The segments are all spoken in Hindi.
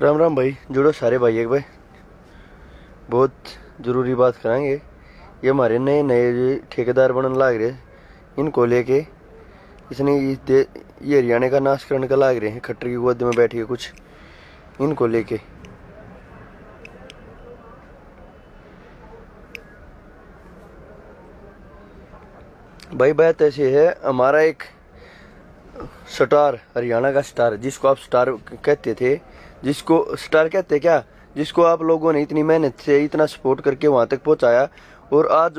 राम राम भाई, जुड़ो सारे भाई एक भाई। बहुत ज़रूरी बात कराएंगे। ये हमारे नए नए ठेकेदार बनने लाग रहे, इनको लेके इसने ये हरियाणा का नाश करने का लाग रहे हैं। खट्टर की गोद में बैठी है कुछ, इनको लेके। भाई बात ऐसी है, हमारा एक स्टार, हरियाणा का स्टार, जिसको आप स्टार कहते थे, जिसको स्टार कहते क्या, जिसको आप लोगों ने इतनी मेहनत से इतना सपोर्ट करके वहां तक पहुंचाया, और आज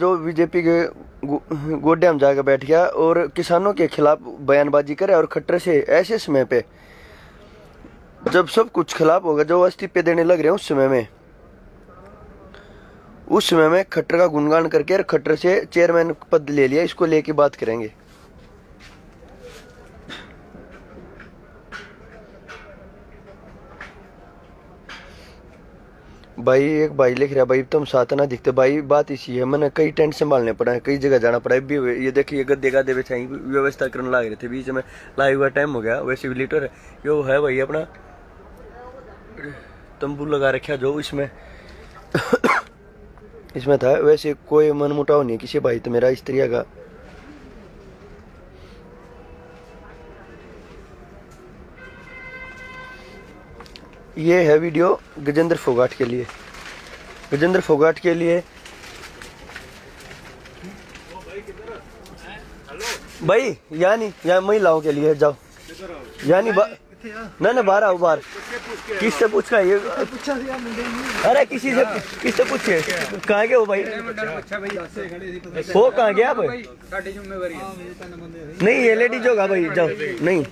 वो बीजेपी के गोड्डे में जाकर बैठ गया और किसानों के खिलाफ बयानबाजी करे। और खट्टर से ऐसे समय पे जब सब कुछ खिलाफ होगा, जो इस्तीफे देने लग रहे हैं उस समय में खट्टर का गुणगान करके खट्टर से चेयरमैन पद ले लिया। इसको लेके बात करेंगे। भाई एक भाई लिख रहा, भाई तुम साथ ना दिखते। भाई बात इसी है, मैंने कई टेंट संभालने पड़ा है, कई जगह जाना पड़ा है भी। ये देखिए गद्दे गद्दे बिछाई व्यवस्था करने लग रहे थे, बीच में लाइव हुआ टाइम हो गया। वैसे भी लीटर यो है भाई, अपना तंबू लगा रखा जो इसमें था। वैसे कोई मन मुटाव नहीं किसी भाई तो मेरा स्त्रिया का। ये है वीडियो गजेंद्र फोगाट के लिए, गजेंद्र फोगाट के लिए। भाई यानी यहाँ महिलाओं के लिए जाओ, यानी ना बाहर आओ, बाहर किससे पूछ का ये? अरे किससे पूछिए, कहाँ गए हो भाई? वो कहाँ गया भाई? नहीं ये लेडीज होगा भाई, जाओ। नहीं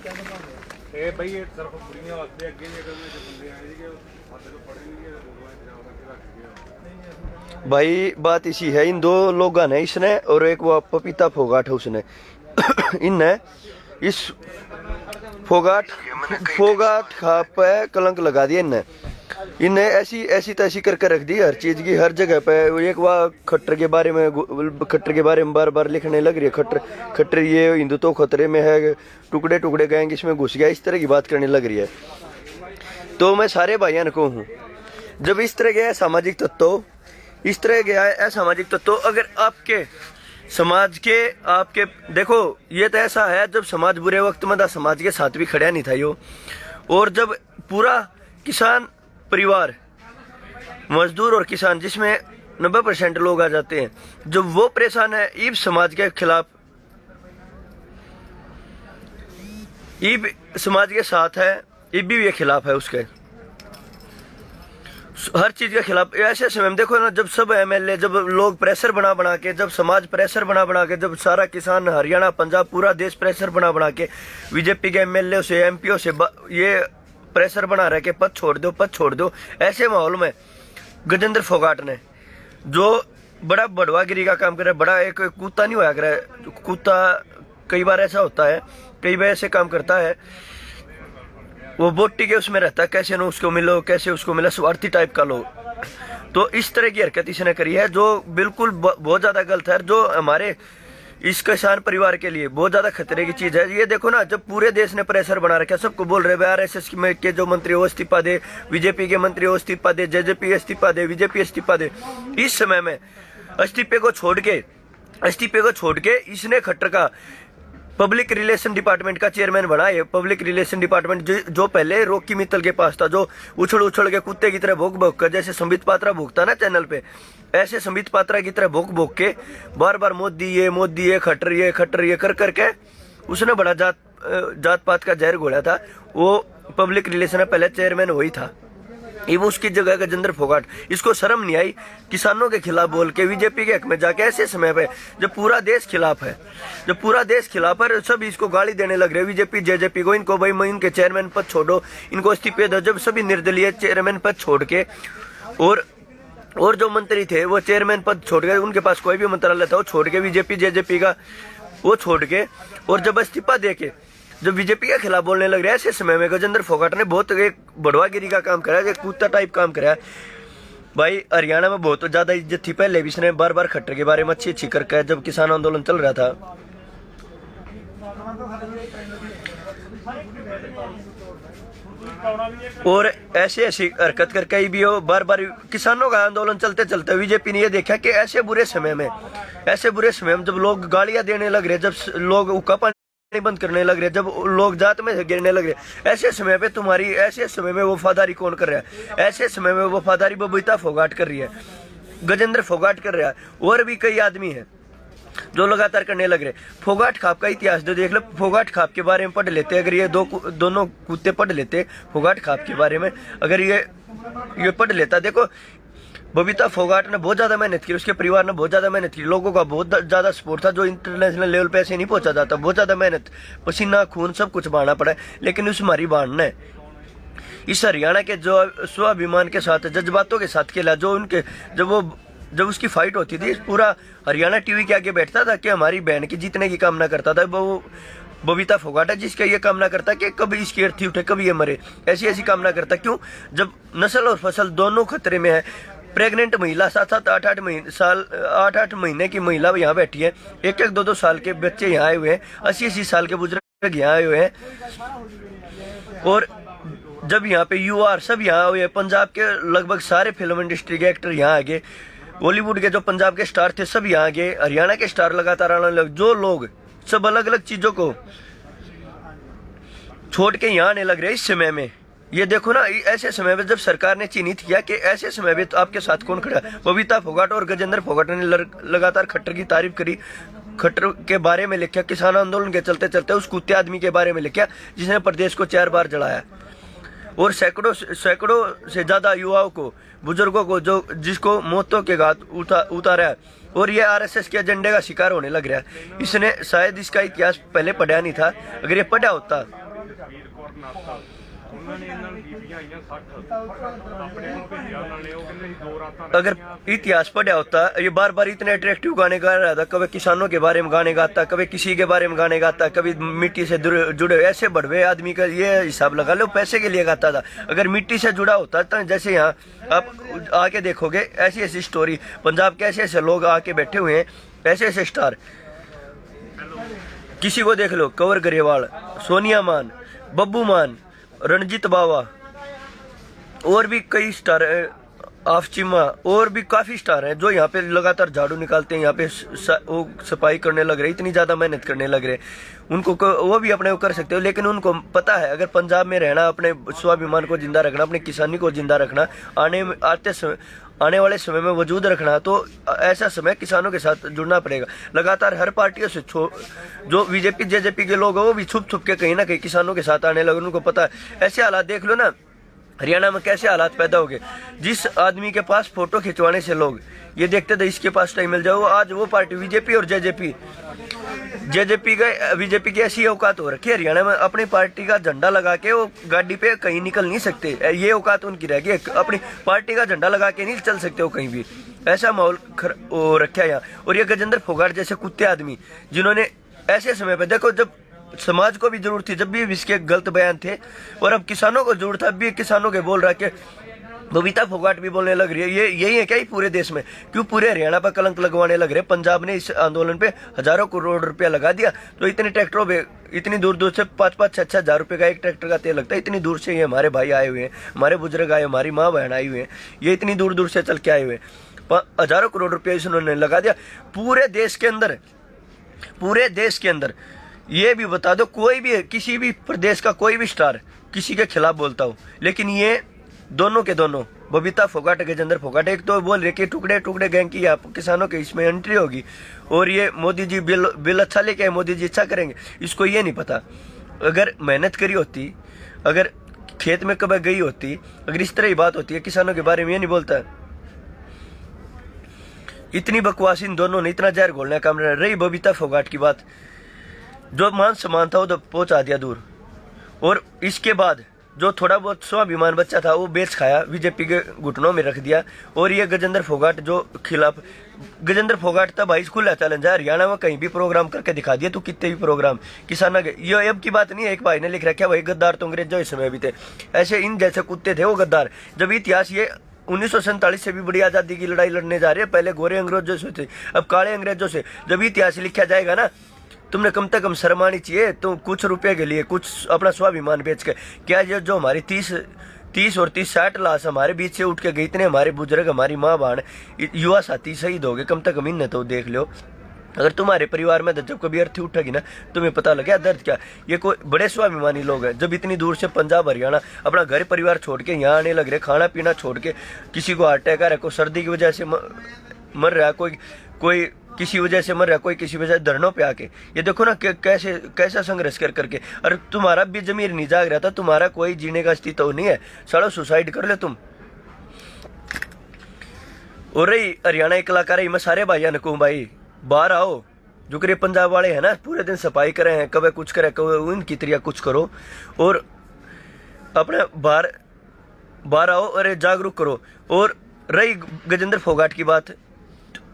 भाई बात इसी है, इन दो लोगों ने, इसने और एक वो पपीता फोगाट है उसने इनने इस फोगाट खा पे कलंक लगा दिया। इनने ऐसी तैसी करके रख दी हर चीज की, हर जगह पे। एक वह खट्टर के बारे में बार बार लिखने लग रही है। खट्टर ये हिंदुत्व खतरे में है, टुकड़े टुकड़े गैंग इसमें घुस गया, इस तरह की बात करने लग रही है। तो मैं सारे भाइयों को हूँ, जब इस तरह के असामाजिक तत्व अगर आपके समाज के आपके देखो, ये तो ऐसा है जब समाज बुरे वक्त में था, समाज के साथ भी खड़ा नहीं था यो। और जब पूरा किसान परिवार, मजदूर और किसान, जिसमें 90% लोग आ जाते हैं, जब वो परेशान है, ईब समाज के खिलाफ, ईब समाज के साथ है, ईब भी ये खिलाफ है उसके, हर चीज के खिलाफ। ऐसे समय में देखो ना, जब सब एमएलए, जब लोग प्रेशर बना के, जब समाज प्रेशर बना के, जब सारा किसान, हरियाणा, पंजाब, पूरा देश प्रेशर बना के बीजेपी के एमएलए से, एमपीओ से ये प्रेशर बना रहे कि पद छोड़ दो। ऐसे माहौल में गजेंद्र फोगाट ने, जो बड़ा बड़वागिरी का काम कर रहा है, बड़ा एक कुत्ता नहीं होया कर रहा है, कुत्ता कई बार ऐसा होता है, कई बार ऐसे काम करता है, वो बोटी के उसमें रहता है, कैसे न उसको मिलो, कैसे उसको मिला, स्वार्थी टाइप का लोग। तो इस तरह की हरकत इसने करी है, जो बिल्कुल बहुत ज्यादा गलत है, जो हमारे इस किसान परिवार के लिए बहुत ज्यादा खतरे की चीज है। ये देखो ना, जब पूरे देश ने प्रेशर बना रखा, सबको बोल रहे आरएसएस में के जो मंत्री हो इस्तीफा दे, बीजेपी के मंत्री हो इस्तीफा दे, जेजेपी इस्तीफा दे, बीजेपी इस्तीफा दे। इस समय में इस्तीफे को छोड़ के इसने खट्टर का पब्लिक रिलेशन डिपार्टमेंट का चेयरमैन बना है। पब्लिक रिलेशन डिपार्टमेंट जो पहले रॉकी मित्तल के पास था, जो उछल के कुत्ते की तरह भोग कर, जैसे संबित पात्रा भोगता ना चैनल पे, ऐसे संबित पात्रा की तरह भोग के बार बार मोदी ये खट्टर ये कर करके उसने बड़ा जात पात का जहर घोला था। वो पब्लिक रिलेशन में पहले चेयरमैन वही था, ये उसकी जगह गजेंद्र फोगाट। इसको शर्म नहीं आई किसानों के खिलाफ बोल के, बीजेपी के हक में जाके, ऐसे समय पे जब पूरा देश खिलाफ है, सब इसको गाली देने लग रहे बीजेपी जेजेपी को। इनको भाई इनके चेयरमैन पद छोड़ो, इनको इस्तीफे दो। जब सभी निर्दलीय चेयरमैन पद छोड़ के और जो मंत्री थे वो चेयरमैन पद छोड़ के, उनके पास कोई भी मंत्रालय था वो छोड़ के, बीजेपी जेजेपी का वो छोड़ के, और जब इस्तीफा दे के जब बीजेपी के खिलाफ बोलने लग रहा है, ऐसे समय में गजेंद्र फोगाट ने बहुत एक बड़वागिरी का काम करा है, कुत्ता टाइप काम करा है। भाई हरियाणा में बहुत ज्यादा इज्जत थी पहले भी, इसने बार बार खट्टर के बारे में अच्छी करके, जब किसान आंदोलन चल रहा था। और ऐसे ऐसी हरकत कर कहीं भी हो, बार बार किसानों का आंदोलन चलते चलते बीजेपी ने ये देखा कि ऐसे बुरे समय में जब लोग गालियां देने लग रहे, जब लोग हुक्का पानी बंद करने लग रहे, जब लोग जात में गिरने लग रहे, ऐसे समय पे ऐसे समय में वफादारी कौन कर रहा है? ऐसे समय में वफादारी बबीता फोगाट कर रही है, गजेंद्र फोगाट कर रहा है, और भी कई आदमी है जो लगातार करने लग रहे। फोगाट खाप का इतिहास जो देख लो, फोगाट खाप के बारे में पढ़ लेते, अगर ये दोनों कुत्ते पढ़ लेते फोगाट खाप के बारे में, अगर ये पढ़ लेता। देखो बबीता फोगाट ने बहुत ज्यादा मेहनत की, उसके परिवार ने बहुत ज्यादा मेहनत की, लोगों का बहुत ज्यादा सपोर्ट था, जो इंटरनेशनल लेवल पे ऐसे नहीं पहुंचा जाता, बहुत ज्यादा मेहनत, पसीना खून सब कुछ बहाना पड़ा, लेकिन उस हमारी बहन ने इस हरियाणा के जो स्वाभिमान के साथ, जज्बातों के साथ खेला, जो उनके जब उसकी फाइट होती थी, पूरा हरियाणा टीवी के आगे बैठता था कि हमारी बहन की जीतने की कामना करता था। वो बबीता फोगाट है जिसका ये कामना करता कि कभी इसकी अर्थी उठे, कभी ये मरे, ऐसी कामना करता। क्यों? जब नस्ल और फसल दोनों खतरे में है, प्रेग्नेंट महिला 7-7 8-8 महीने की महिला यहाँ बैठी है, 1-1 2-2 साल के बच्चे यहाँ आए हुए हैं, 80-80 साल के बुजुर्ग यहाँ आए हुए हैं, और जब यहाँ पे युवा सब यहाँ हुए, पंजाब के लगभग सारे फिल्म इंडस्ट्री के एक्टर यहाँ आ गए, बॉलीवुड के जो पंजाब के स्टार थे सब यहाँ गए, हरियाणा के स्टार लगातार आने लगे, जो लोग सब अलग अलग चीजों को छोड़ के यहाँ आने लग रहे इस समय में। ये देखो ना, ऐसे समय में जब सरकार ने चिन्हित किया कि ऐसे समय में तो आपके साथ कौन खड़ा है, बबीता फोगाट और गजेंद्र फोगाट ने लगातार खट्टर की तारीफ करी, खट्टर के बारे में लिखा, किसान आंदोलन के चलते चलते उस कुत्ते आदमी के बारे में लिखा जिसने प्रदेश को 4 बार जलाया, और सैकड़ों से ज्यादा युवाओं को, बुजुर्गों को, जिसको मौतों के घाट उतारा है, और ये आरएसएस के एजेंडे का शिकार होने लग रहा है। इसने शायद इसका इतिहास पहले पढ़ा नहीं था, अगर ये पढ़ा होता अगर इतिहास पढ़ा होता, ये बार बार इतने अट्रैक्टिव गाने गा रहा था, कभी किसानों के बारे में गाने गाता, कभी किसी के बारे में गाने गाता, कभी मिट्टी से जुड़े ऐसे बढ़वे आदमी का ये हिसाब लगा लो, पैसे के लिए गाता था। अगर मिट्टी से जुड़ा होता तो जैसे यहाँ आप आके देखोगे ऐसी स्टोरी, पंजाब के ऐसे लोग आके बैठे हुए हैं, ऐसे स्टार, किसी को देख लो, कंवर ग्रेवाल, सोनिया मान, बब्बू मान, रणजीत बावा, और भी कई स्टार है, आफ चीमा, और भी काफी स्टार हैं जो यहाँ पे लगातार झाड़ू निकालते हैं, यहाँ पे वो सफाई करने लग रहे, इतनी ज्यादा मेहनत करने लग रहे। उनको वो भी अपने को कर सकते हो, लेकिन उनको पता है अगर पंजाब में रहना, अपने स्वाभिमान को जिंदा रखना, अपनी किसानी को जिंदा रखना, आने वाले समय में वजूद रखना, तो ऐसा समय किसानों के साथ जुड़ना पड़ेगा। लगातार हर पार्टियों से जो बीजेपी जेजेपी के लोग हैं वो भी छुप के कहीं ना कहीं किसानों के साथ आने लगे, उनको पता है। ऐसे हालात देख लो ना हरियाणा में कैसे हालात पैदा हो गए, जिस आदमी के पास फोटो खिंचवाने से लोग ये देखते थे इसके पास टाइम मिल जाओ, आज वो पार्टी बीजेपी और बीजेपी की ऐसी औकात हो रखी है हरियाणा में, अपनी पार्टी का झंडा लगा के वो गाड़ी पे कहीं निकल नहीं सकते, ये औकात उनकी रह गई, अपनी पार्टी का झंडा लगा के नहीं चल सकते वो कहीं भी, ऐसा माहौल हो रखा है यहाँ। और ये गजेंद्र फोगाट जैसे कुत्ते आदमी जिन्होंने ऐसे समय पे, देखो जब समाज को भी जरूरत थी, जब भी इसके गलत बयान थे, और अब किसानों को जरूरत था, अब भी किसानों के बोल रहा है कि बबीता फोगाट भी बोलने लग रही है, ये यही है क्या ही पूरे देश में, क्यों पूरे हरियाणा पर कलंक लगवाने लग रहे। पंजाब ने इस आंदोलन पे हजारों करोड़ रुपया लगा दिया, तो इतने ट्रैक्टरों पे इतनी दूर से 5-5-6 हजार रुपए का एक ट्रैक्टर का तेल लगता है, इतनी दूर से ये हमारे भाई आए हुए हैं, हमारे बुजुर्ग आए, हमारी माँ बहन आई हुए हैं, ये इतनी दूर से चल के आए हुए हैं, हजारों करोड़ रुपया इन्होंने लगा दिया पूरे देश के अंदर। ये भी बता दो, कोई भी किसी भी प्रदेश का कोई भी स्टार किसी के खिलाफ बोलता हो, लेकिन ये दोनों के दोनों, बबीता फोगाट, गजेंद्र फोगाट, एक तो बोल रहे कि टुकड़े गैंग की किसानों के इसमें एंट्री होगी, और ये मोदी जी बिल अच्छा लेके आए, मोदी जी अच्छा करेंगे, इसको ये नहीं पता। अगर मेहनत करी होती, अगर खेत में कभी गई होती, अगर इस तरह की बात होती है, किसानों के बारे में ये नहीं बोलता है। इतनी बकवास इन दोनों ने, इतना जहर घोलने का काम रही। बबीता फोगाट की बात, जो मान सम्मान था वो तो पहुंचा दिया दूर, और इसके बाद जो थोड़ा बहुत स्वाभिमान बच्चा था वो बेच खाया, बीजेपी के घुटनों में रख दिया। और ये गजेंद्र फोगाट जो खिलाफ, गजेंद्र फोगाट था भाई, खुला चैलेंज है, हरियाणा में कहीं भी प्रोग्राम करके दिखा दिया, तो कितने भी प्रोग्राम किसानों के, ये अब की बात नहीं है। एक भाई ने लिख रखा भाई गद्दार तो अंग्रेजों इस समय भी थे, ऐसे इन जैसे कुत्ते थे वो गद्दार। जब इतिहास ये 1947 से भी बड़ी आजादी की लड़ाई लड़ने जा रहे हैं, पहले गोरे अंग्रेजों से थे, अब काले अंग्रेजों से। जब इतिहास लिखा जाएगा ना, तुमने कम से कम शर्म आनी चाहिए। तुम कुछ रुपए के लिए कुछ अपना स्वाभिमान बेच के, क्या ये जो हमारी 30 और 60 लाश हमारे बीच से उठ के गई, इतने हमारे बुजुर्ग, हमारी माँ बहन, युवा साथी शहीद हो गए, कम से कम इन्हें तो देख लो। अगर तुम्हारे परिवार में जब कभी अर्थी उठेगी ना, तुम्हें पता लगे दर्द क्या। ये कोई बड़े स्वाभिमानी लोग हैं, जब इतनी दूर से पंजाब हरियाणा अपना घर परिवार छोड़ के यहाँ आने लग रहे, खाना पीना छोड़ के, किसी को हार्ट अटैक आ रहा है, कोई सर्दी की वजह से मर रहा है, कोई किसी वजह से मर रहा है, कोई किसी वजह से धरनों पे आके। ये देखो ना कैसा संघर्ष करके। अरे तुम्हारा भी जमीर नहीं जाग रहा था, तुम्हारा कोई जीने का अस्तित्व नहीं है, सालो सुसाइड कर ले तुम। और रही हरियाणा एक कलाकार, मैं सारे भाइयों ने कहूँ, भाई बाहर आओ। जो करे पंजाब वाले हैं ना, पूरे दिन सफाई करे हैं, कभी कुछ करे, कभी उनकी तरह कुछ करो, और अपने बाहर आओ और जागरूक करो। और रही गजेंद्र फोगाट की बात,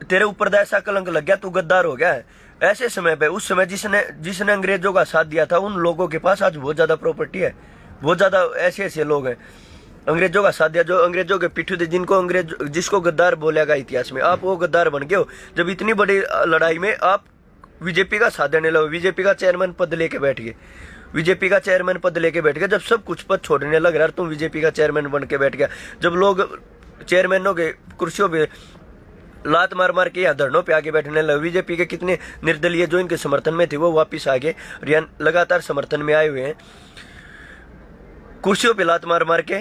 तेरे ऊपर ऐसा कलंक लग गया, तू गद्दार हो गया है। ऐसे समय पे, उस समय जिसने अंग्रेजों का साथ दिया था, उन लोगों के पास आज बहुत ज्यादा प्रॉपर्टी है, बहुत ज्यादा ऐसे लोग हैं अंग्रेजों का साथ दिया, जो अंग्रेजों के पीछे थे, जिसको गद्दार बोलेगा इतिहास में। आप वो गद्दार बन गए हो जब इतनी बड़ी लड़ाई में आप बीजेपी का साथ देने लगे, बीजेपी का चेयरमैन पद लेके बैठ गए, बीजेपी का चेयरमैन पद लेके बैठ गए। जब सब कुछ पद छोड़ने लग रहा, तुम बीजेपी का चेयरमैन बन के बैठ गया। जब लोग चेयरमैनों के कुर्सियों पे लात मार के या धरनों पे आके बैठने लगे, बीजेपी के कितने निर्दलीय जो इनके समर्थन में थे वो वापिस आ गए, लगातार समर्थन में आए हुए हैं, कुर्सियों पे लात मार के।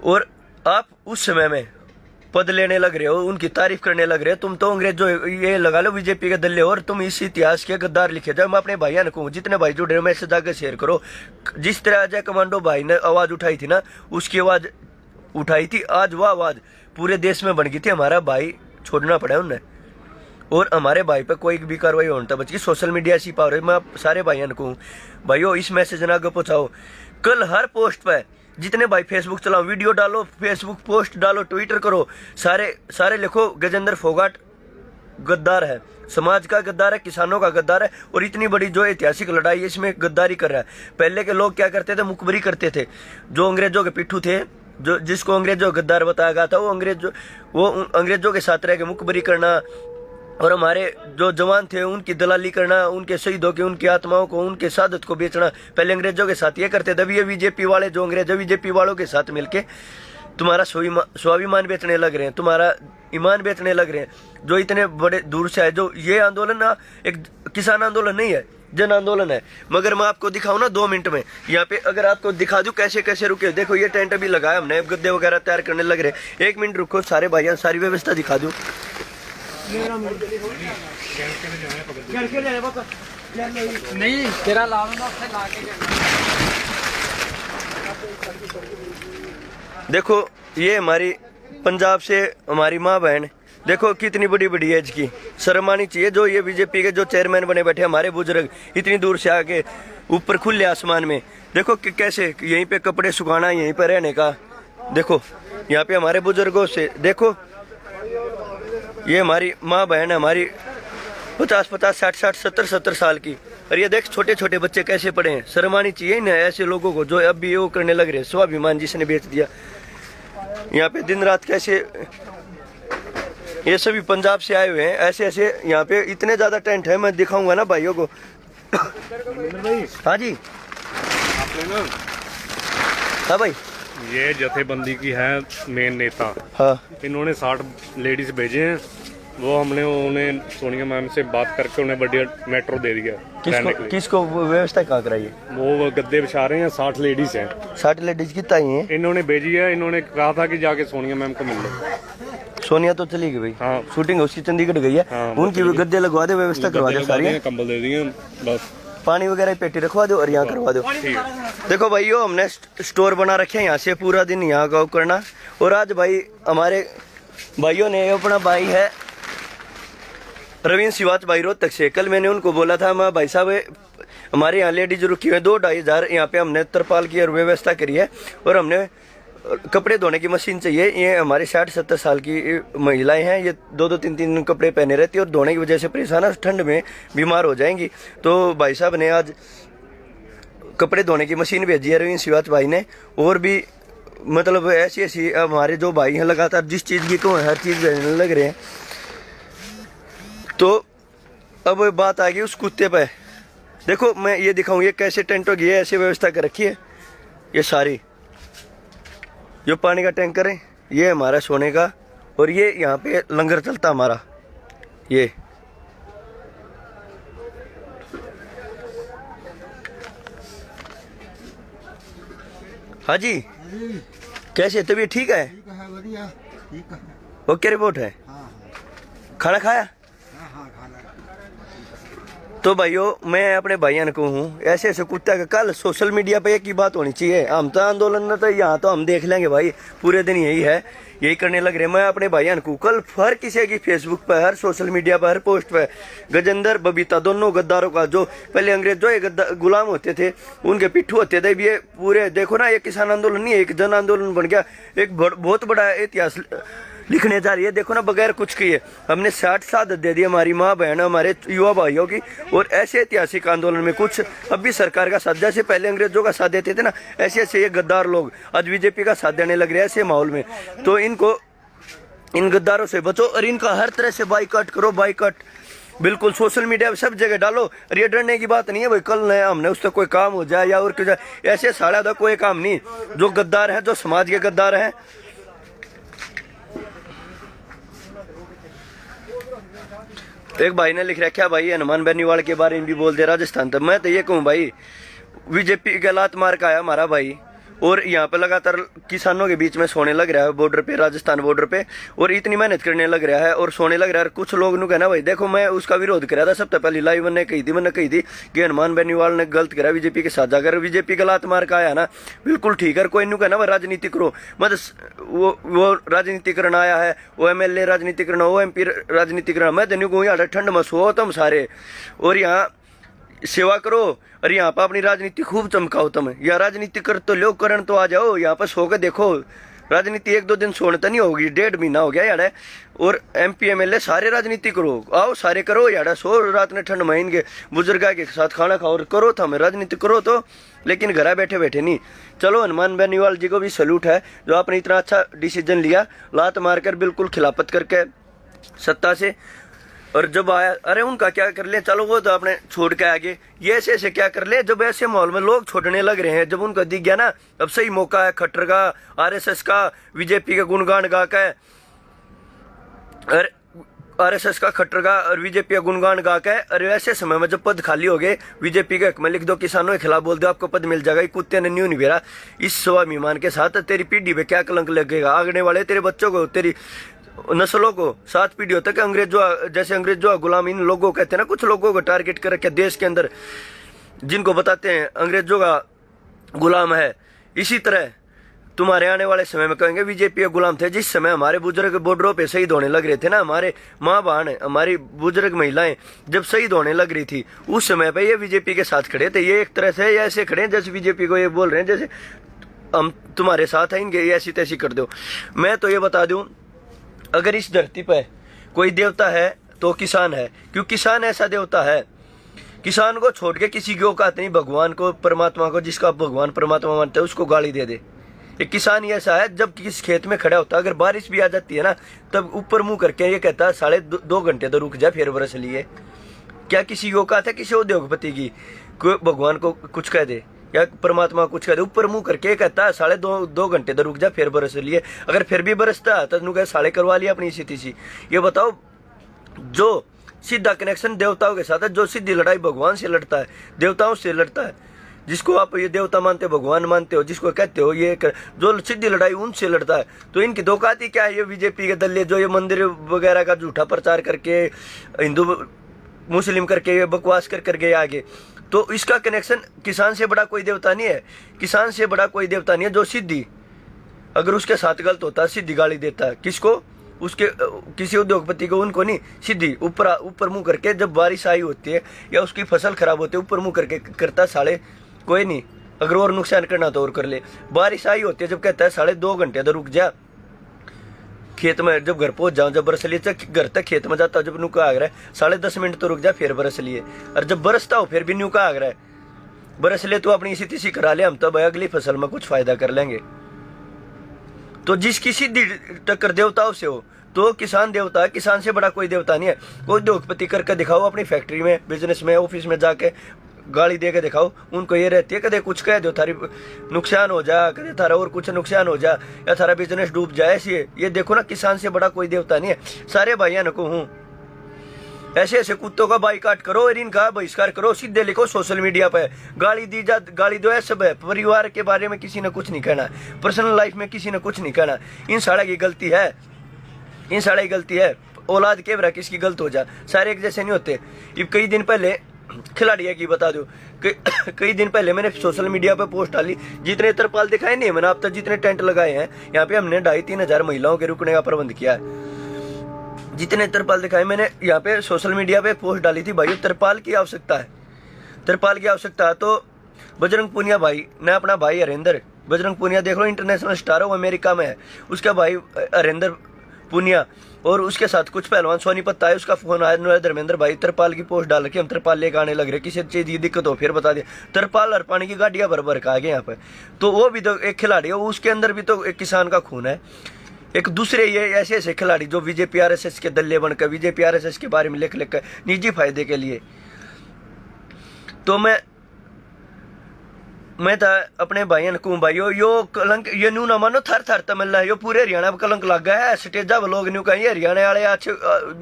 और आप उस समय में पद लेने लग रहे हो, उनकी तारीफ करने लग रहे हो। तुम तो अंग्रेजों, ये लगा लो बीजेपी के दल्ले, और तुम इस इतिहास के गद्दार लिखे जाओ। मैं अपने भाइयों ने कहूँ, जितने भाई जुड़े मैसेज जाकर शेयर करो। जिस तरह अजय कमांडो भाई ने आवाज उठाई थी ना, उसकी आवाज उठाई थी, आज वह आवाज पूरे देश में बन गई थी। हमारा भाई छोड़ना पड़ा उन्हें, और हमारे भाई पे कोई भी कार्रवाई होने बच गई। सोशल मीडिया ऐसी पावर है। मैं सारे भाइयों ने कहूँ, भाइयों इस मैसेज ना आगे पहुँचाओ। कल हर पोस्ट पे, जितने भाई फेसबुक चलाओ, वीडियो डालो, फेसबुक पोस्ट डालो, ट्विटर करो, सारे लिखो गजेंद्र फोगाट गद्दार है, समाज का गद्दार है, किसानों का गद्दार है, और इतनी बड़ी जो ऐतिहासिक लड़ाई है इसमें गद्दारी कर रहा है। पहले के लोग क्या करते थे, मुखबरी करते थे। जो अंग्रेजों के पिट्ठू थे, जिसको अंग्रेजों गद्दार बताया गया था, वो अंग्रेजों के साथ रह के मुखबरी करना, और हमारे जो जवान थे उनकी दलाली करना, उनके शहीदों की, उनकी आत्माओं को, उनके शहादत को बेचना, पहले अंग्रेजों के साथ ये करते थे। अभी ये बीजेपी वाले जो अंग्रेज बीजेपी वालों के साथ मिलके तुम्हारा स्वाभिमान बेचने लग रहे हैं, तुम्हारा ईमान बेचने लग रहे हैं। जो इतने बड़े दूर से आए, जो ये आंदोलन ना एक किसान आंदोलन नहीं है, जन आंदोलन है। मगर मैं आपको दिखाऊं ना 2 मिनट में, यहाँ पे अगर आपको दिखा दूं कैसे कैसे रुके। देखो ये टेंट अभी लगाया हमने, गद्दे वगैरह तैयार करने लग रहे। 1 मिनट रुको सारे भाइयों, सारी व्यवस्था दिखा दूं। नहीं तेरा लाऊंगा, ला के देखो ये हमारी पंजाब से हमारी माँ बहन, देखो कितनी बड़ी बड़ी एज की, शर्म आनी चाहिए। जो ये बीजेपी के जो चेयरमैन बने बैठे हमारे बुजुर्ग, इतनी दूर से आके ऊपर खुले आसमान में, देखो कि कैसे यहीं पे कपड़े सुखाना, यहीं पे रहने का। देखो यहाँ पे हमारे बुजुर्गों से, देखो ये हमारी माँ बहन है, हमारी 50, 60, 70 साल की, और ये देख छोटे छोटे बच्चे कैसे पड़े हैं। शर्म आनी चाहिए ना ऐसे लोगों को जो अब भी वो करने लग रहे हैं, स्वाभिमान जिसने बेच दिया। यहाँ पे दिन रात कैसे, ये सभी पंजाब से आए हुए हैं, ऐसे यहाँ पे इतने ज्यादा टेंट है, मैं दिखाऊंगा ना भाइयों को। हाँ जी, हाँ भाई, ये जथेबंदी की है मेन नेता। हाँ, इन्होंने 60 लेडीज भेजे हैं, वो हमने उन्हें सोनिया मैम से बात करके उन्हें बढ़िया मेट्रो दे दिया। किसको व्यवस्था कहाँ कराई है? वो गद्दे बिछा रहे हैं, 60 लेडीज हैं। 60 लेडीज कितना ही है? इन्होंने भेजी है, इन्होंने कहा था कि जाके सोनिया मैम को मिल लो। सोनिया तो चली गई भाई, हाँ, शूटिंग उसकी चंडीगढ़ गई है। हाँ, उनकी गद्दे लगवा दे, व्यवस्था करवा दे, सारी कंबल दे दिए, बस पानी वगैरह पेटी रखवा दो और यहाँ करवा दो। देखो भाइयों, हमने स्टोर बना रखे हैं, यहाँ से पूरा दिन यहाँ का करना। और आज भाई हमारे भाइयों ने, अपना भाई है रवींद्र शिवाच भाई रोहतक से, कल मैंने उनको बोला था, मैं भाई साहब हमारे यहाँ लेडीज रुकी हुई 2-2.5 हज़ार, यहाँ पे हमने तरपाल की और व्यवस्था करी है, और हमने कपड़े धोने की मशीन चाहिए। ये हमारी 60-70 साल की महिलाएं हैं, ये 2-2, 3-3 कपड़े पहने रहती है, और धोने की वजह से परेशान है, ठंड में बीमार हो जाएंगी। तो भाई साहब ने आज कपड़े धोने की मशीन भेजी है रवींद्र शिवाच भाई ने। और भी मतलब ऐसी हमारे जो भाई हैं लगातार जिस चीज़ की को हर चीज़ भेजने लग रहे हैं। तो अब वो बात आ गई उस कुत्ते पे। देखो मैं ये दिखाऊं ये कैसे टेंटों की ऐसी व्यवस्था कर रखी है। ये सारी जो पानी का टैंकर है ये हमारा सोने का, और ये यहाँ पे लंगर चलता हमारा। ये हाँ जी, कैसे तबीयत ठीक है? ठीक है, बढ़िया, ठीक है। ओके रिपोर्ट है। हाँ खाना खाया? हाँ हाँ, खाना। तो भाइयों मैं अपने भाइयों को हूँ ऐसे ऐसे कुत्ता का कल सोशल मीडिया पे एक ही बात होनी चाहिए। हम तो आंदोलन में तो यहाँ तो हम देख लेंगे भाई, पूरे दिन यही है, यही करने लग रहे। मैं अपने भाइयों को कल हर किसी की फेसबुक पे, हर सोशल मीडिया पर, हर पोस्ट पे गजेंद्र बबीता दोनों गद्दारों का, जो पहले अंग्रेज जो गुलाम होते थे उनके पिट्ठू होते थे, ये पूरे देखो ना, ये किसान आंदोलन नहीं है, एक जन आंदोलन बन गया, एक बहुत बड़ा इतिहास लिखने जा रही है। देखो ना बगैर कुछ किए हमने 60 शहादत दे दी हमारी माँ बहन हमारे युवा भाइयों की, और ऐसे ऐतिहासिक आंदोलन में कुछ अब भी सरकार का साथ, जैसे पहले अंग्रेजों का साथ देते थे ना, ऐसे ऐसे ये गद्दार लोग आज बीजेपी का साथ देने लग रहे हैं ऐसे माहौल में। तो इनको, इन गद्दारों से बचो और इनका हर तरह से बाइकआउट करो, बाइकआउट बिल्कुल सोशल मीडिया पे सब जगह डालो। और ये डरने की बात नहीं है भाई कल नया हमने उससे कोई काम हो जाए या और कुछ जाए, ऐसे साड़ा था कोई काम नहीं। जो गद्दार है, जो समाज के गद्दार हैं, एक भाई ने लिख रखा भाई हनुमान बेनीवाल के बारे में भी बोल दे राजस्थान तक। मैं तो ये कहूँ भाई बीजेपी के लात मार का आया हमारा भाई, और यहाँ पे लगातार किसानों के बीच में सोने लग रहा है बॉर्डर पे, राजस्थान बॉर्डर पे, और इतनी मेहनत करने लग रहा है और सोने लग रहा है। कुछ लोग नु कहना भाई देखो मैं उसका विरोध करा था सबसे पहले लाइव मैंने कही थी कि हनुमान बेनीवाल ने गलत करा बीजेपी के साथ जाकर, बीजेपी का लात मार का आया ना, बिल्कुल ठीक है। कोई नु कहना भाई राजनीति करो, मतलब वो राजनीति करना आया है, वो MLA राजनीति करना, वो MP राजनीति करना, मैं तेन कहूँ यहाँ ठंड में सो तुम सारे और यहाँ सेवा करो और यहाँ पर अपनी राजनीति खूब चमकाओ। तुम या राजनीति कर तो लो, करण तो आ जाओ, यहाँ पर सो के देखो। राजनीति एक दो दिन सोने तो नहीं होगी, 1.5 महीना हो गया यार। और MP MLA सारे राजनीति करो, आओ सारे करो यार, सो रात में ठंड महीन के बुजुर्गा के साथ खाना खाओ और करो, थम राजनीति करो तो, लेकिन घर बैठे बैठे नहीं। चलो हनुमान बेनीवाल जी को भी सैल्यूट है जो आपने इतना अच्छा डिसीजन लिया, लात मारकर बिल्कुल खिलाफत करके सत्ता से। और जब आया, अरे उनका क्या कर ले, चलो वो तो आपने छोड़ के आगे, ये ऐसे क्या कर ले। जब ऐसे माहौल में लोग छोड़ने लग रहे हैं, जब उनको दिख गया ना अब सही मौका है खट्टर का, RSS का, बीजेपी का गुणगान गा के, और RSS का खट्टर का और बीजेपी का गुणगान गा के, और ऐसे समय में जब पद खाली हो गए बीजेपी के हक में लिख दो, किसानों के खिलाफ बोल दो आपको पद मिल जाएगा, कुत्ते ने न्यू नहीं भेरा। इस स्वाभिमान के साथ तेरी पीढ़ी पे क्या कलंक लगेगा, आगने वाले तेरे बच्चों को, तेरी नस्लों को, 7 पीढ़ियों तक अंग्रेजों, जैसे अंग्रेजों गुलाम इन लोगों कहते हैं ना, कुछ लोगों को टारगेट कर रखे देश के अंदर, जिनको बताते हैं अंग्रेजों का गुलाम है। इसी तरह तुम्हारे आने वाले समय में कहेंगे बीजेपी के गुलाम थे। जिस समय हमारे बुजुर्ग बॉर्डरों पे शहीद होने लग रहे थे ना, हमारे माँ बहन, हमारी बुजुर्ग महिलाएं जब शहीद होने लग रही थी, उस समय पे ये बीजेपी के साथ खड़े थे। ये एक तरह से ऐसे खड़े हैं जैसे बीजेपी को ये बोल रहे हैं जैसे हम तुम्हारे साथ हैं, इनके ऐसी तैसी कर दो। मैं तो ये बता दूं, अगर इस धरती पर कोई देवता है तो किसान है, क्योंकि किसान ऐसा देवता है, किसान को छोड़ के किसी की औकात नहीं, भगवान को, परमात्मा को, जिसको आप भगवान परमात्मा मानते हैं उसको गाली दे दे। एक किसान ही ऐसा है, जब किस खेत में खड़ा होता है, अगर बारिश भी आ जाती है ना, तब ऊपर मुंह करके ये कहता है 2.5 घंटे तो रुक जा फिर बरस लिए। क्या किसी की औकात है किसी उद्योगपति की कोई भगवान को कुछ कह दे या परमात्मा कुछ कह दे? ऊपर मुंह करके कहता है 2.5 घंटे तो रुक जा फिर बरस लिए। अगर फिर भी बरसता है तो कह साढ़े करवा लिया अपनी स्थिति सी। ये बताओ, जो सीधा कनेक्शन देवताओं के साथ है, जो सीधी लड़ाई भगवान से लड़ता है, देवताओं से लड़ता है, जिसको आप ये देवता मानते हो, भगवान मानते हो, जिसको कहते हो, ये जो सीधी लड़ाई उनसे लड़ता है, तो इनकी धोखाती क्या है? ये बीजेपी के दल जो ये मंदिर वगैरह का झूठा प्रचार करके, हिंदू मुस्लिम करके, ये बकवास कर गए आगे। तो इसका कनेक्शन किसान से बड़ा कोई देवता नहीं है, किसान से बड़ा कोई देवता नहीं है। जो सिद्धि, अगर उसके साथ गलत होता है, सिद्धि गाली देता है किसको? उसके किसी उद्योगपति को, उनको नहीं। सिद्धि ऊपर मुंह करके जब बारिश आई होती है या उसकी फसल खराब होती है, ऊपर मुंह करके करता साले कोई नहीं, अगर और नुकसान करना तो और कर ले। बारिश आई होती है जब कहता है 2.5 घंटे तो रुक जा, खेत में जब घर पहुंच जाऊं, जब बरस लिए घर तक खेत में जाता हूं, जब नुका आग रहा है 10.5 मिनट तो रुक जा फिर बरस लिए। और जब बरसता हो फिर भी नुका आग रहा है, बरस ले तो अपनी स्थिति करा ले, हम तो भाई अगली फसल में कुछ फायदा कर लेंगे। तो जिसकी सीधी टक्कर देवताओं से हो, तो किसान देवता है, किसान से बड़ा कोई देवता नहीं है। कोई उद्योगपति करके दिखाओ अपनी फैक्ट्री में, बिजनेस में, ऑफिस में जाके गाली दे के दिखाओ, उनको ये रहती है कदे कुछ कह दो थारी नुकसान हो जाए, कदे थारा और कुछ नुकसान हो जाए, या थारा बिजनेस डूब जाए। ऐसी ये देखो ना, किसान से बड़ा कोई देवता नहीं है। सारे भाइयों को हूँ, ऐसे ऐसे कुत्तों का बाइकाट करो और इनका बहिष्कार करो, सीधे लिखो सोशल मीडिया पे, गाली दी जा, गाली दो, सब है। परिवार के बारे में किसी ने कुछ नहीं कहना, पर्सनल लाइफ में किसी ने कुछ नहीं कहना। इन साड़ा की गलती है, इन साड़ा की गलती है। औलाद के बरा किसकी गलत हो जा, सारे एक जैसे नहीं होते। अब कई दिन पहले खिलाड़िया की बता दो, कई दिन पहले मैंने सोशल मीडिया पे पोस्ट डाली, जितने तरपाल दिखाए नहीं मैंने अब तक, जितने टेंट लगाए हैं यहाँ पे हमने 2,500-3 हजार महिलाओं के रुकने का प्रबंध किया है। जितने तरपाल दिखाए मैंने यहाँ पे सोशल मीडिया पे पोस्ट डाली थी, भाई तरपाल की आवश्यकता है, तरपाल की आवश्यकता है। तो बजरंग पूनिया भाई ने अपना भाई हरेंद्र, बजरंग पूनिया देख लो इंटरनेशनल स्टार है, वो अमेरिका में है, उसका भाई हरेंद्र पूनिया और उसके साथ कुछ पहलवान सोनीपत आए, उसका फोन आया, धर्मेंद्र भाई तरपाल की पोस्ट डाल के हम तरपाल लेकर आने लग रहे, किसी चीज की दिक्कत हो फिर बता दिया। तरपाल और पानी की गाड़ियां भर भर के आ गए यहाँ पे। तो वो भी तो एक खिलाड़ी है, उसके अंदर भी तो एक किसान का खून है। एक दूसरे ये ऐसे ऐसे खिलाड़ी जो बीजेपी आरएसएस के दल्ले बनकर बीजेपी आरएसएस के बारे में लिख लिख कर निजी फायदे के लिए। तो मैं था अपने भाइयों को, भाइयों यो कलंक ये न्यू ना मानो, थर थर तमिल है, यो पूरे हरियाणा में कलंक लग गया है। स्टेजा पर लोग न्यू कहीं हरियाणा वाले अच्छे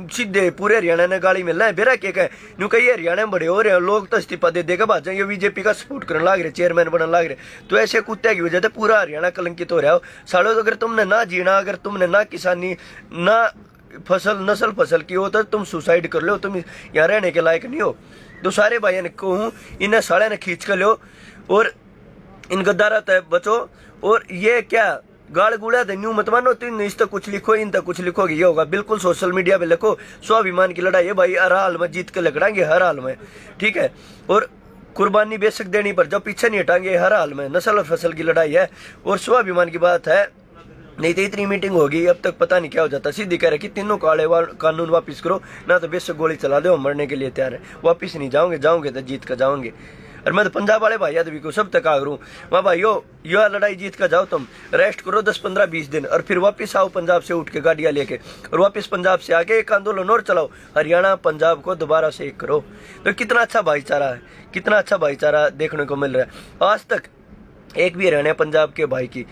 सीधे पूरे हरियाणा ने गाली मिल रहा है, बेरा के कहे न्यू कहीं हरियाणा में बड़े हो रहे हैं लोग, तो इस्तीफा दे देगा भाज ये बीजेपी का सपोर्ट करने लग रहे, चेयरमैन बनने लग रहे। तो ऐसे कुत्ते की वजह से पूरा हरियाणा कलंकित हो रहा हो। सालों अगर तुमने ना जीना, अगर तुमने ना किसानी, ना फसल नस्ल फसल की हो, तो तुम सुसाइड कर लो, तुम यहाँ रहने के लायक नहीं हो। तो सारे भाइयों को हूँ, इन्हें साड़े ने खींच कर लो और इन गद्दारा तय बचो। और ये क्या गाड़ गुड़ा थे न्यू मत मानो, तो इस तक कुछ लिखो, इन तक कुछ लिखोगे ये होगा। बिल्कुल सोशल मीडिया पे लिखो स्वाभिमान की लड़ाई है भाई, हर हाल में जीत के लड़ाएंगे, हर हाल में, ठीक है। और कुर्बानी बेशक देनी पर जब पीछे नहीं हटाएंगे, हर हाल में। नस्ल और फसल की लड़ाई है और स्वाभिमान की बात है, नहीं तो इतनी मीटिंग होगी अब तक पता नहीं क्या हो जाता। सीधी कह रहे कि तीनों काले कानून वापस करो, ना तो बेशक गोली चला दो, हम मरने के लिए तैयार है, वापस नहीं जाओगे, जाओगे तो जीत कर जाओगे। और मैं तो पंजाब वाले भाई आदमी को सब तक आ करूँ, वहाँ भाइयों यह लड़ाई जीत कर जाओ, तुम रेस्ट करो 10-15-20 दिन और फिर वापस आओ पंजाब से उठ के गाड़ियाँ लेके, और वापस पंजाब से आके एक आंदोलन और चलाओ, हरियाणा पंजाब को दोबारा से एक करो। तो कितना अच्छा भाईचारा है, कितना अच्छा भाईचारा देखने को मिल रहा है। आज तक एक भी हरियाणा पंजाब के भाई की,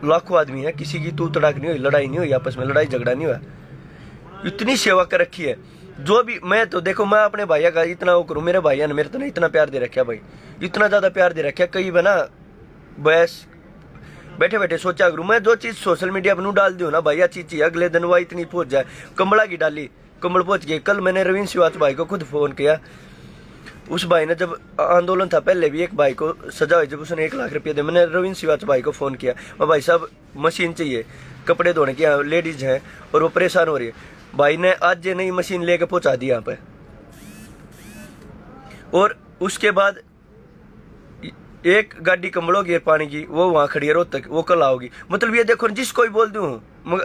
लाखों आदमी है, किसी की तू तड़ाक नहीं हुई, लड़ाई नहीं हुई, आपस में लड़ाई झगड़ा नहीं हुआ। इतनी सेवा कर रखी है जो भी। मैं तो देखो मैं अपने भैया का इतना वो करूँ, मेरे भैया ने मेरे तो नहीं इतना प्यार दे रखा भाई, इतना ज़्यादा प्यार दे रखा। कई बना बस बैठे बैठे सोचा करूँ, मैं जो चीज़ सोशल मीडिया पर नू डाल दूँ ना भैया चीची, अगले दिन वह इतनी पहुँच जाए। कंबला की डाली, कंबल पहुँच गई। कल मैंने रविंद्र शिवाच भाई को खुद फ़ोन किया, उस भाई ने जब आंदोलन था पहले भी एक भाई को सजा हुई, जब उसने 1 लाख रुपये दिए, मैंने रविंद्र शिवाच भाई को फ़ोन किया, मैं भाई साहब मशीन चाहिए कपड़े धोने की, लेडीज़ हैं और वो परेशान हो रही है। भाई ने आज ये नई मशीन लेके पहुंचा दी यहाँ पे। और उसके बाद एक गाड़ी कमलों की पानी की, वो वहाँ खड़ी है रोहतक, वो कल आओगी। मतलब ये देखो जिसको ही बोल दूँ,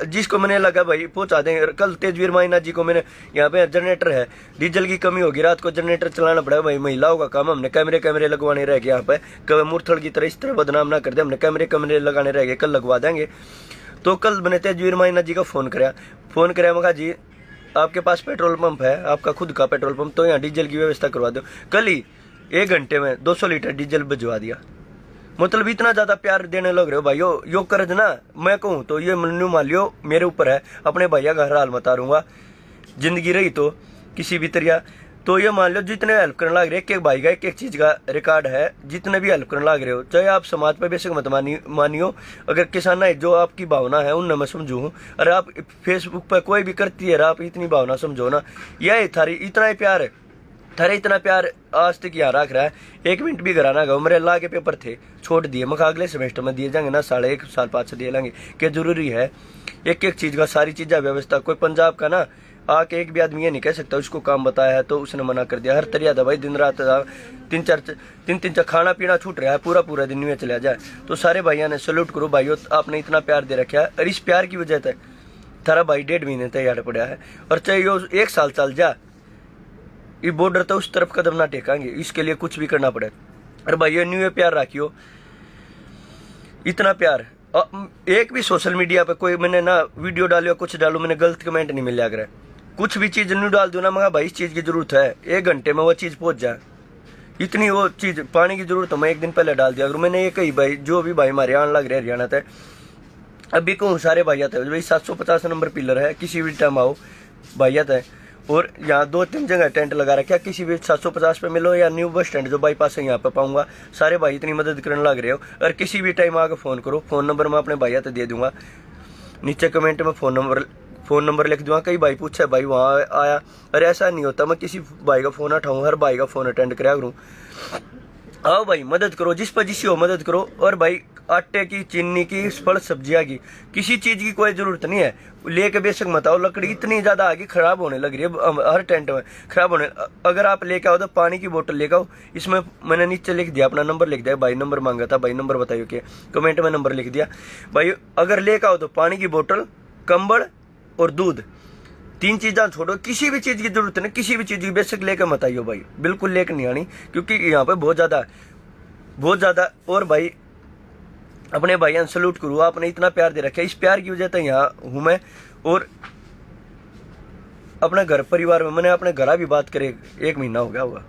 जिसको मैंने लगा भाई पहुंचा देंगे। कल तेजवीर माइना जी को मैंने, यहाँ पे जनरेटर है, डीजल की कमी होगी, रात को जनरेटर चलाना पड़ा भाई, महिलाओं का काम, हमने कैमरे लगवाने रह गए यहाँ पे, कभी मूर्थल की तरह इस तरह बदनाम ना कर दे, हमने कैमरे लगाने रह गए, कल लगवा देंगे। तो कल मैंने तेजवीर माइना जी को फ़ोन कराया, मैं कहा जी आपके पास पेट्रोल पंप है, आपका खुद का पेट्रोल पंप, तो यहाँ डीजल की व्यवस्था करवा दो। कल ही 1 घंटे में 200 लीटर डीजल भिजवा दिया। मतलब इतना ज़्यादा प्यार देने लग रहे हो भाइयों। यो कर्ज ना मैं कहूँ तो ये मनु मान लियो मेरे ऊपर है, अपने भैया का हर हाल मतारूंगा, जिंदगी रही तो किसी भी तरह। तो ये मान लो जितने हेल्प करने लग रहे, एक बाई का एक चीज़ का रिकॉर्ड है, जितने भी हेल्प करने लग रहे हो, चाहे आप समाज पर बेशक मत मानियो, अगर किसान है जो आपकी भावना है उनने मैं समझूँ। और आप फेसबुक पर कोई भी करती है, आप इतनी भावना समझो ना, यह थारी इतना ही प्यार है, थारे इतना प्यार आज तक यहाँ रख रहा है। 1 मिनट भी घराना गया, मेरे अल्लाह के पेपर थे छोड़ दिए, मैं अगले सेमेस्टर में दिए जाएंगे ना, 1.5 साल पाँच दिए लेंगे, क्या जरूरी है एक चीज़ का, सारी चीज़ें व्यवस्था। कोई पंजाब का ना आके एक भी आदमी ये नहीं कह सकता उसको काम बताया है तो उसने मना कर दिया। हर तरिया था भाई, दिन रात 3-4 खाना पीना छूट रहा है, पूरा दिन में चला जाए। तो सारे भाइयों ने सैल्यूट करो भाइयों, आपने इतना प्यार दे रखा है, और इस प्यार की वजह से थारा भाई 1.5 महीने तैयार पड़ा है। और चाहे वो 1 साल चल जा, ये बॉर्डर तो उस तरफ कदम ना टेकांगे, इसके लिए कुछ भी करना पड़े। और भाइयों न्यू प्यार रखियो, इतना प्यार एक भी सोशल मीडिया पे कोई मैंने ना वीडियो डालो कुछ डालो मैंने गलत कमेंट नहीं मिला करे। कुछ भी चीज नहीं डाल दो ना मगर भाई इस चीज की जरूरत है 1 घंटे में वो चीज पहुंच जाए। इतनी वो चीज पानी की जरूरत है मैं 1 दिन पहले डाल दिया। अगर मैंने ये कही भाई जो भी भाई हमारे आने लग रहे हरियाणा थे अभी कहूँ सारे भाई आते हैं भाई 750 नंबर पिलर है किसी भी टाइम आओ भाई आता है। और यहाँ 2-3 जगह टेंट लगा रखा किसी भी 750 पे मिलो या न्यू बस स्टैंड जो बाईपास है यहाँ पे पाऊंगा। सारे भाई इतनी मदद करने लग रहे हो और किसी भी टाइम आकर फ़ोन करो। फ़ोन नंबर मैं अपने भाई दे दूंगा नीचे कमेंट में फ़ोन नंबर लिख दूंगा। कई भाई पूछा भाई वहाँ आया अरे ऐसा नहीं होता मैं किसी भाई का फ़ोन उठाऊँ हर भाई का फ़ोन अटेंड कराया करूँ। आओ भाई मदद करो जिस पर जिस हो मदद करो। और भाई आटे की चीनी की फल सब्जियां की किसी चीज की कोई जरूरत नहीं है लेके बेशक मत आओ। लकड़ी इतनी ज्यादा आगे खराब होने लग रही है हर टेंट में खराब होने। अगर आप लेके आओ तो पानी की बोतल लेके आओ। इसमें मैंने नीचे लिख दिया अपना नंबर लिख दिया भाई नंबर मांगा था भाई नंबर बताइए कि कमेंट में नंबर लिख दिया भाई। अगर लेके आओ तो पानी की बोतल कंबल और दूध 3 चीज़ें छोड़ो किसी भी चीज़ की जरूरत नहीं। किसी भी चीज़ की बेशक लेकर मत आइयो भाई बिल्कुल लेकर नहीं आनी क्योंकि यहाँ पे बहुत ज़्यादा। और भाई अपने भाइयों सल्यूट करूँ आपने इतना प्यार दे रखा है। इस प्यार की वजह से यहाँ हूँ मैं। और अपने घर परिवार में मैंने अपने घर भी बात करे 1 महीना हो गया होगा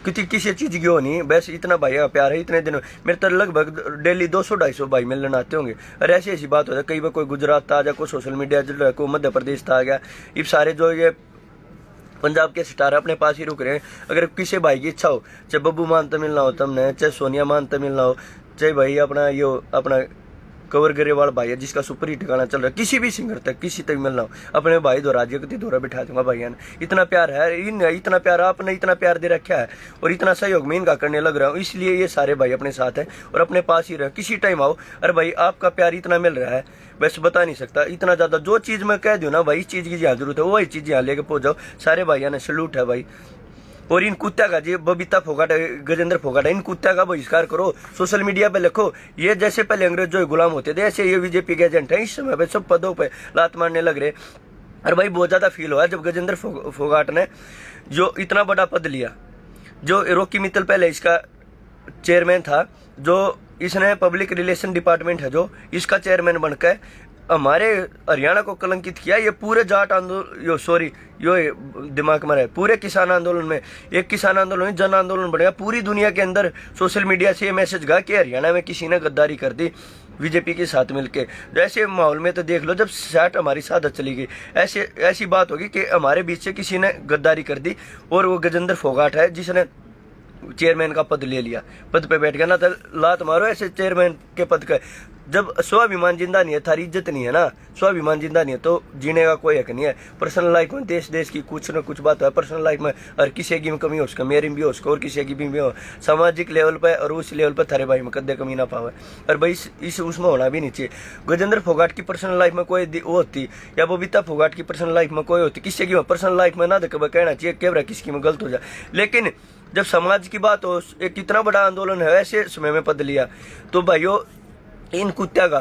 किसी चीज़ की हो नहीं बस इतना भाई का प्यार है। इतने दिन मेरे तो लगभग डेली 200-250 भाई मिलने आते होंगे। और ऐसी बात हो जाए कई बार कोई गुजरात था आ जाए कोई सोशल मीडिया जो कोई मध्य प्रदेश था आ गया। ये सारे जो ये पंजाब के सितारे अपने पास ही रुक रहे हैं। अगर किसी भाई की इच्छा हो चाहे बब्बू मान तो मिलना हो तुमने चाहे सोनिया मान तो मिलना हो चाहे भाई अपना कवर गरेवाल भाई है जिसका सुपर हिट गाना चल रहा है किसी भी सिंगर तक किसी तक मिलना हो अपने भाई दो राज्य को दौरा बिठा दूंगा भैया ने। इतना प्यार है इतना प्यार आपने इतना प्यार दे रखा है और इतना सहयोग मैं इनका करने लग रहा हूँ। इसलिए ये सारे भाई अपने साथ हैं और अपने पास ही रहे किसी टाइम आओ। अरे भाई आपका प्यार इतना मिल रहा है वैसे बता नहीं सकता इतना ज़्यादा। जो चीज़ मैं कह दूँ ना भाई इस चीज़ की जहाँ जरूरत है वही चीज़ यहाँ लेके पहुँच जाओ। सारे भाइयों ने सल्यूट है भाई। और इन कुत्ता का जी बबीता फोगाट गजेंद्र फोगाट इन कुत्ता का बहिष्कार करो। सोशल मीडिया पे लिखो ये जैसे पहले अंग्रेज जो गुलाम होते थे ऐसे ये बीजेपी के एजेंट हैं। इस समय पे सब पदों पे लात मारने लग रहे। और भाई बहुत ज़्यादा फील हुआ जब गजेंद्र फोगाट ने जो इतना बड़ा पद लिया। जो रॉकी मित्तल पहले इसका चेयरमैन था जो इसने पब्लिक रिलेशन डिपार्टमेंट है जो इसका चेयरमैन बनकर हमारे हरियाणा को कलंकित किया। ये पूरे जाट आंदोलन यो दिमाग में रहे पूरे किसान आंदोलन में एक किसान आंदोलन जन आंदोलन बनेगा। पूरी दुनिया के अंदर सोशल मीडिया से ये मैसेज गया कि हरियाणा में किसी ने गद्दारी कर दी बीजेपी के साथ मिलके। जैसे माहौल में तो देख लो जब साठ हमारी सादत चली गई ऐसी बात होगी कि हमारे बीच से किसी ने गद्दारी कर दी। और वो गजेंद्र फोगाट है जिसने चेयरमैन का पद ले लिया पद पे बैठ गया ना। तो लात मारो ऐसे चेयरमैन के पद का। जब स्वाभिमान जिंदा नहीं है थारी इज्जत नहीं है ना स्वाभिमान जिंदा नहीं है तो जीने का कोई हक नहीं है। पर्सनल लाइफ में देश की कुछ न कुछ बात है पर्सनल लाइफ में और किसी की कमी हो उसका मेरी भी हो उसका और किसी की भी हो सामाजिक लेवल पे और उस लेवल पे थारे भाई में कदे कमी ना पावे। और भाई इस उसमें होना भी नहीं चाहिए। गजेंद्र फोगाट की पर्सनल लाइफ में कोई वो होती या बबीता फोगाट की पर्सनल लाइफ में कोई होती किसी की पर्सनल लाइफ में ना कभी कहना चाहिए कैमरा किसकी में गलत हो जाए। लेकिन जब समाज की बात हो एक इतना बड़ा आंदोलन है ऐसे समय में पद लिया तो भाइयों इन कुत्ता का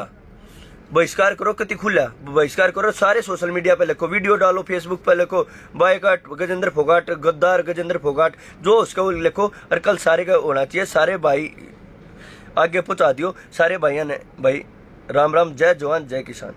बहिष्कार करो। कति खुला बहिष्कार करो। सारे सोशल मीडिया पे लिखो वीडियो डालो फेसबुक पे लिखो बायकॉट गजेंद्र फोगाट गद्दार गजेंद्र फोगाट जो उसका वो लिखो। और कल सारे का होना चाहिए सारे भाई आगे पहुंचा दियो। सारे भाइयों ने भाई राम राम जय जवान जय किसान।